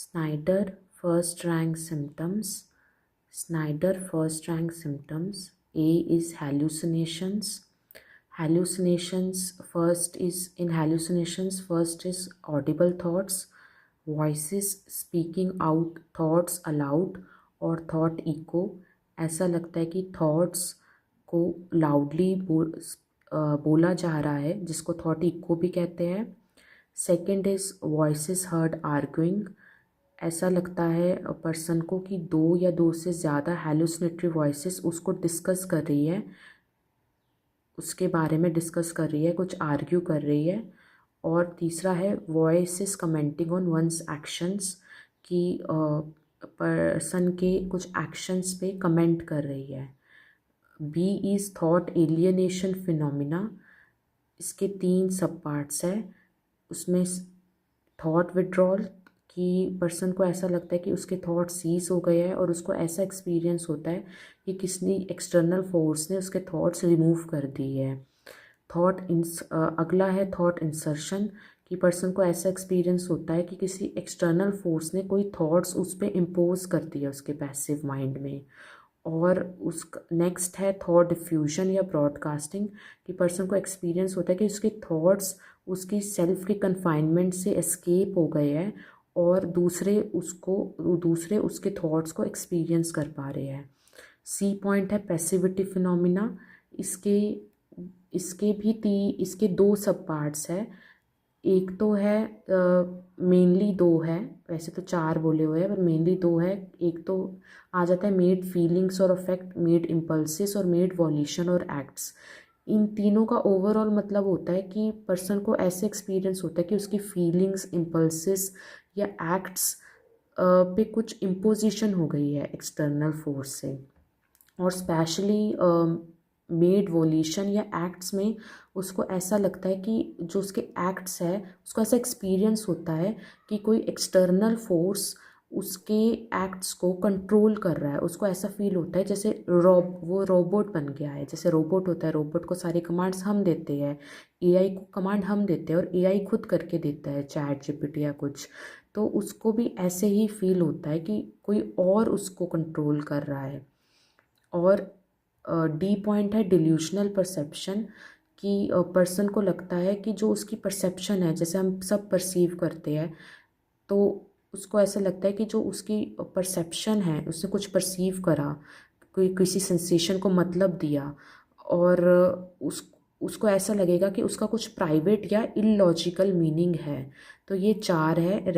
Snyder first rank symptoms. Snyder first rank symptoms. A is hallucinations. Hallucinations first is audible thoughts, voices speaking out thoughts aloud और thought echo. ऐसा लगता है कि thoughts को loudly बोला जा रहा है, जिसको thought echo भी कहते हैं. Second is voices heard arguing. ऐसा लगता है पर्सन को कि दो या दो से ज़्यादा हेलुसिनेटरी वॉइसेस उसको डिस्कस कर रही है, उसके बारे में डिस्कस कर रही है, कुछ आर्ग्यू कर रही है. और तीसरा है voices commenting on one's actions, कि पर्सन के कुछ एक्शंस पे कमेंट कर रही है. B is thought alienation phenomena. इसके 3 सब पार्ट्स है. उसमें थॉट विड्रॉल, कि पर्सन को ऐसा लगता है कि उसके थॉट सीज हो गए हैं और उसको ऐसा एक्सपीरियंस होता है कि किसी एक्सटर्नल फोर्स ने उसके थॉट्स रिमूव कर दिए है. अगला है थॉट इंसर्शन, कि पर्सन को ऐसा एक्सपीरियंस होता है कि किसी एक्सटर्नल फोर्स ने कोई थॉट्स उस पर इम्पोज कर दिया उसके पैसिव माइंड में. और उस नेक्स्ट है थॉट डिफ्यूजन या ब्रॉडकास्टिंग, कि पर्सन को एक्सपीरियंस होता है कि उसके थॉट्स उसकी सेल्फ के कन्फाइनमेंट से एस्केप हो गए हैं और दूसरे उसके थॉट्स को एक्सपीरियंस कर पा रहे हैं. सी पॉइंट है पैसिविटी फिनोमिना. इसके 2 सब पार्ट्स है. एक तो है मेनली 2 है, वैसे तो 4 बोले हुए हैं पर मेनली 2 है. एक तो आ जाता है मेड फीलिंग्स और अफेक्ट, मेड इम्पल्सिस और मेड वॉल्यूशन और एक्ट्स. इन तीनों का ओवरऑल मतलब होता है कि पर्सन को ऐसे एक्सपीरियंस होता है कि उसकी फीलिंग्स, इम्पल्सिस या एक्ट्स पे कुछ इम्पोजिशन हो गई है एक्सटर्नल फोर्स से. और स्पेशली मेड वॉल्यूशन या एक्ट्स में उसको ऐसा लगता है कि जो उसके एक्ट्स है उसको ऐसा एक्सपीरियंस होता है कि कोई एक्सटर्नल फोर्स उसके एक्ट्स को कंट्रोल कर रहा है. उसको ऐसा फील होता है जैसे वो रोबोट बन गया है. जैसे रोबोट होता है, रोबोट को सारी कमांड्स हम देते हैं, एआई को कमांड हम देते हैं और एआई खुद करके देता है, चैट जीपीटी या कुछ. तो उसको भी ऐसे ही फील होता है कि कोई और उसको कंट्रोल कर रहा है. और डी पॉइंट है डिल्यूशनल परसेप्शन, कि पर्सन को लगता है कि जो उसकी परसेप्शन है, जैसे हम सब परसीव करते हैं, तो उसको ऐसा लगता है कि जो उसकी परसेप्शन है, उसने कुछ परसीव करा, कोई किसी सेंसेशन को मतलब दिया और उसको ऐसा लगेगा कि उसका कुछ प्राइवेट या इलॉजिकल मीनिंग है. तो ये 4 है.